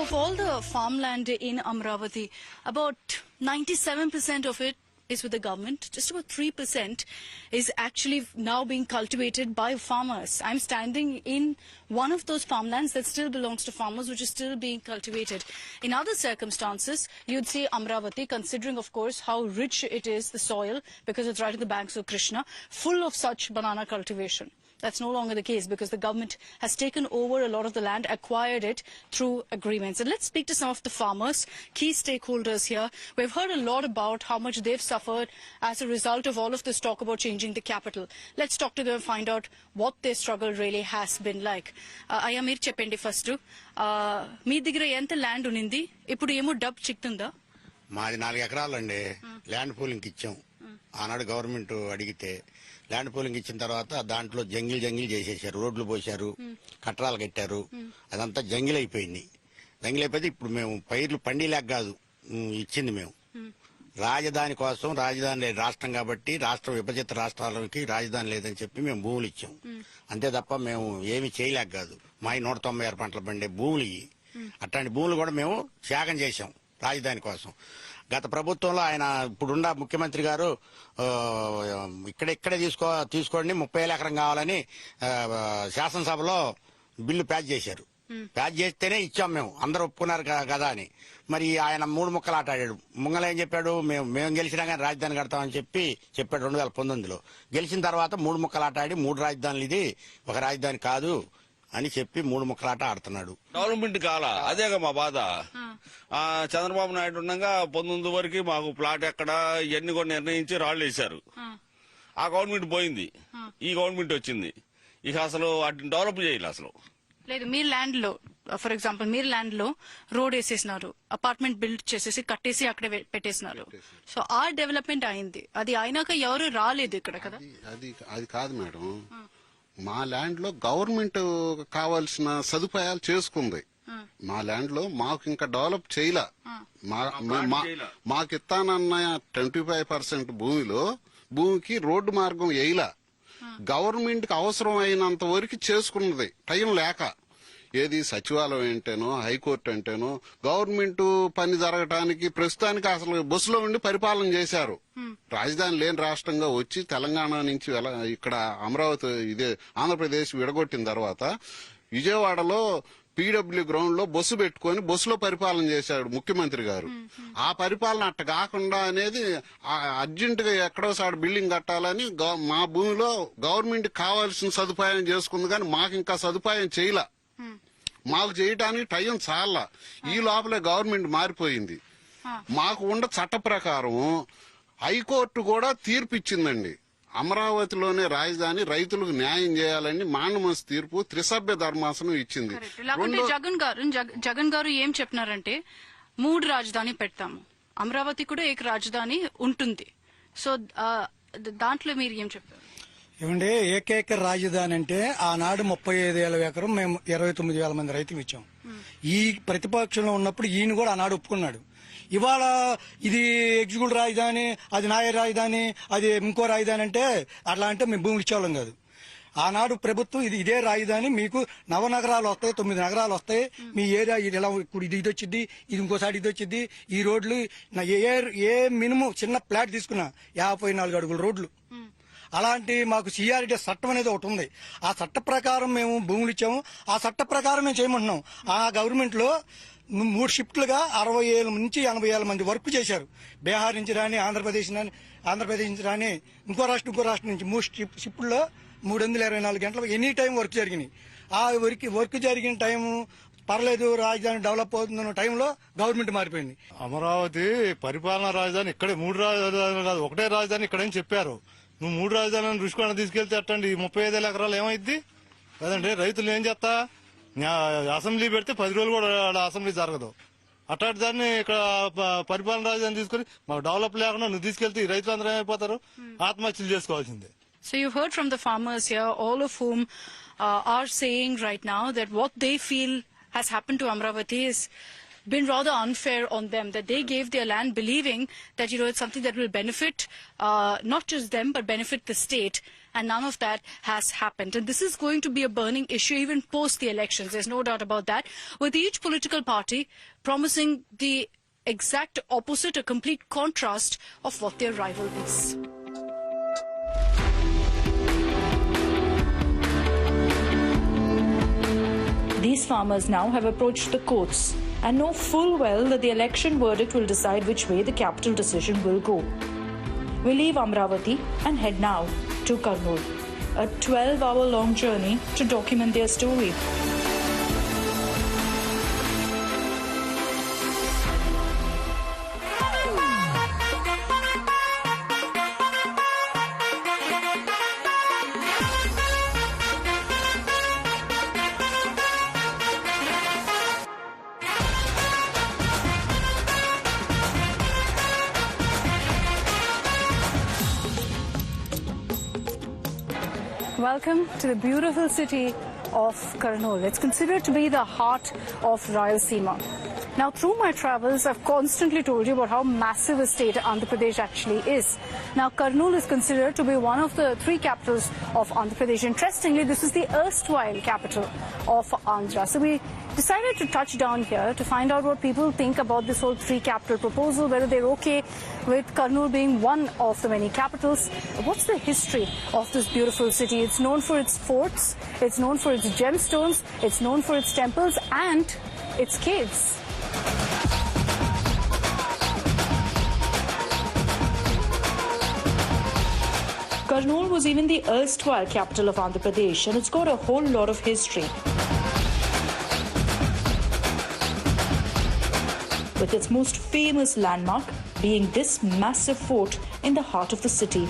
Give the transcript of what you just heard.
So of all the farmland in Amravati, about 97% of it is with the government. Just about 3% is actually now being cultivated by farmers. I'm standing in one of those farmlands that still belongs to farmers, which is still being cultivated. In other circumstances, you'd see Amravati, considering, of course, how rich it is, the soil, because it's right at the banks of Krishna, full of such banana cultivation. That's no longer the case because the government has taken over a lot of the land, acquired it through agreements. And let's speak to some of the farmers, key stakeholders here. We've heard a lot about how much they've suffered as a result of all of this talk about changing the capital. Let's talk to them and find out what their struggle really has been like. Ayya meer cheppandi first. మీ దగ్గర ఎంత land ఉన్నింది ఇప్పుడు ఏమో dub చిక్తుందా? మాది 4 ఎకరాలండి. Land pooling ఇచ్చాం. ఆనాడు government అడిగితే land pooling ఇచ్చిన తర్వాత దాంట్లో జంగిల్ చేసేసారు, రోడ్లు పోసారు, కట్టడాలు కట్టారు. అదంతా జంగిల్ అయిపోయింది. జంగిల్ అయిపోతే ఇప్పుడు మేము పైర్లు పండిలేక కాదు ఇచ్చింది మేము రాజధాని కోసం. రాజధాని లేదు రాష్ట్రం కాబట్టి, రాష్ట్రం విభజిత రాష్ట్రాలకి రాజధాని లేదని చెప్పి మేము భూములు ఇచ్చాం. అంతే తప్ప మేము ఏమి చేయలేక కాదు. మా 196 పంటలు పండే భూములు ఇవి. అట్లాంటి భూములు కూడా మేము త్యాగం చేశాం రాజధాని కోసం. గత ప్రభుత్వంలో ఆయన ఇప్పుడున్న ముఖ్యమంత్రి గారు ఇక్కడే తీసుకోండి 30,000 ఎకరం కావాలని శాసనసభలో బిల్లు ప్యాచ్ చేశారు. ప్యాచ్ చేస్తేనే ఇచ్చాం మేము, అందరూ ఒప్పుకున్నారు కదా అని. మరి ఆయన 3 ముక్కలు ఆటాడాడు. ముంగల ఏం చెప్పాడు, మేము గెలిచినా కానీ రాజధాని కడతామని చెప్పాడు 2019లో. గెలిచిన తర్వాత 3 ముక్కలు ఆటాడి 3 రాజధానులు ఇది ఒక రాజధాని కాదు అని చెప్పి 3 ముక్కలాట ఆడుతున్నాడు. డెవలప్మెంట్ కాలా, అదేగా మా బాధ. చంద్రబాబు నాయుడు ఉండగా 19 వరకు మాకు ప్లాట్ ఎక్కడ ఇవన్నీ కూడా నిర్ణయించి రాళ్లు వేశారు. ఆ గవర్నమెంట్ పోయింది, ఈ గవర్నమెంట్ వచ్చింది. ఇక అసలు వాటిని డెవలప్ చేయాలి అసలు లేదు. మీరు ల్యాండ్ లో, ఫర్ ఎగ్జాంపుల్, మీరు ల్యాండ్ లో రోడ్ వేసేసినారు, అపార్ట్మెంట్ బిల్డ్ చేసేసి కట్టేసి అక్కడే పెట్టేసినారు. సో ఆ డెవలప్మెంట్ అయింది. అది అయినాక ఎవరు రాలేదు ఇక్కడ కదా. అది కాదు మేడం, మా ల్యాండ్ లో గవర్నమెంట్ కావాల్సిన సదుపాయాలు చేసుకుంది. మా ల్యాండ్ లో మాకు ఇంకా డెవలప్ చేయలే. మాకు ఇస్తానన్న 25% భూమికి రోడ్డు మార్గం వేయలా. గవర్నమెంట్ కి అవసరం అయినంత వరకు చేసుకున్నది టైం లేక. ఏది సచివాలయం అంటేనో, హైకోర్టు అంటేనో, గవర్నమెంట్ పని జరగటానికి ప్రస్తుతానికి అసలు బస్సులో ఉండి పరిపాలన చేశారు. రాజధాని లేని రాష్ట్రంగా వచ్చి తెలంగాణ నుంచి ఇక్కడ అమరావతి ఆంధ్రప్రదేశ్ విడగొట్టిన తర్వాత విజయవాడలో పీడబ్ల్యూ గ్రౌండ్ లో బస్సు పెట్టుకుని బస్సులో పరిపాలన చేశాడు ముఖ్యమంత్రి గారు. ఆ పరిపాలన అట్ట కాకుండా అనేది అర్జెంట్ గా ఎక్కడోసారి బిల్డింగ్ కట్టాలని మా భూమిలో గవర్నమెంట్ కావాల్సిన సదుపాయం చేసుకుంది, కానీ మాకు ఇంకా సదుపాయం చేయలే. మాకు చేయటానికి టైం చాలా. ఈ లోపలే గవర్నమెంట్ మారిపోయింది. మాకు ఉన్న చట్ట ప్రకారం హైకోర్టు కూడా తీర్పు ఇచ్చిందండి. అమరావతిలోనే రాజధాని, రైతులకు న్యాయం చేయాలని మాండమస్ తీర్పు త్రిసభ్య ధర్మాసనం ఇచ్చింది. జగన్ గారు ఏం చెప్పినారంటే 3 రాజధాని పెడతాము, అమరావతి కూడా ఏక రాజధాని ఉంటుంది. సో దాంట్లో మీరు ఏం చెప్పారు? ఏమంటే ఏకైక రాజధాని అంటే ఆనాడు 35,000 ఎకరం మేము 29,000 మంది రైతులు ఇచ్చాం. ఈ ప్రతిపక్షంలో ఉన్నప్పుడు ఈయన కూడా ఆనాడు ఒప్పుకున్నాడు. ఇవాళ ఇది ఎగ్జిక్యూటివ్ రాజధాని, అది నాయ రాజధాని, అది ఇంకో రాజధాని అంటే అట్లా అంటే మేము భూములు ఇచ్చేవాళ్ళం కాదు. ఆనాడు ప్రభుత్వం ఇదే రాజధాని, మీకు 9 నగరాలు వస్తాయి, 9 నగరాలు వస్తాయి, మీ ఏరియా ఇలా ఇప్పుడు ఇది వచ్చింది, ఇది ఇంకోసారి ఇది వచ్చింది. ఈ రోడ్లు ఏ మినిమం చిన్న ప్లాట్ తీసుకున్నా 54 అడుగుల రోడ్లు. అలాంటి మాకు సిఆర్టీ చట్టం అనేది ఒకటి ఉంది. ఆ చట్ట ప్రకారం మేము భూములు ఇచ్చాము. ఆ చట్ట ప్రకారం మేము చేయమంటున్నాం. ఆ గవర్నమెంట్ లో 3 షిఫ్ట్లుగా 60,000 నుంచి 80,000 మంది వర్క్ చేశారు. బీహార్ నుంచి రాని, ఆంధ్రప్రదేశ్ నుంచి రాని, ఇంకో రాష్ట్రం నుంచి 3 షిఫ్ట్లో 324 గంటలు ఎనీ టైం వర్క్ జరిగినాయి. ఆ వర్క్ జరిగిన టైం పర్లేదు, రాజధాని డెవలప్ అవుతుందన్న టైంలో గవర్నమెంట్ మారిపోయింది. అమరావతి పరిపాలనా రాజధాని ఇక్కడే, 3 రాజధానులు కాదు, ఒకటే రాజధాని ఇక్కడని చెప్పారు. నువ్వు 3 రాజధానులను రుషికొండ తీసుకెళ్తే అట్టండి 35,000 ఎకరాలు ఏమైద్ది కదండి. రైతులు ఏం చేస్తా, అసెంబ్లీ పెడితే 10 రోజులు కూడా అసెంబ్లీ జరగదు. అట్లాంటి దాన్ని ఇక్కడ పరిపాలన రాజధాని తీసుకుని మాకు డెవలప్ లేకుండా నువ్వు తీసుకెళ్తే రైతులందరూ ఏమైపోతారు, ఆత్మహత్యలు చేసుకోవాల్సిందే. So you've heard from the farmers here, all of whom are saying right now that what they feel has happened to Amravati is been rather unfair on them, that they gave their land believing that, it's something that will benefit not just them but benefit the state. and none of that has happened. And this is going to be a burning issue even post the elections. There's no doubt about that. With each political party promising the exact opposite, a complete contrast of what their rival is. These farmers now have approached the courts and know full well that the election verdict will decide which way the capital decision will go. We leave Amravati and head now to Kurnool, a 12-hour-long journey to document their story. Welcome to the beautiful city of Kurnool. It's considered to be the heart of Rayalaseema. Now, through my travels, I've constantly told you about how massive a state Andhra Pradesh actually is. Now, Kurnool is considered to be one of the three capitals of Andhra Pradesh. Interestingly, this is the erstwhile capital of Andhra. So we decided to touch down here to find out what people think about this whole three-capital proposal, whether they're okay with Kurnool being one of the many capitals. What's the history of this beautiful city? It's known for its forts, it's known for its gemstones, it's known for its temples and its caves. Kurnool was even the erstwhile capital of Andhra Pradesh, and it's got a whole lot of history. With its most famous landmark being this massive fort in the heart of the city.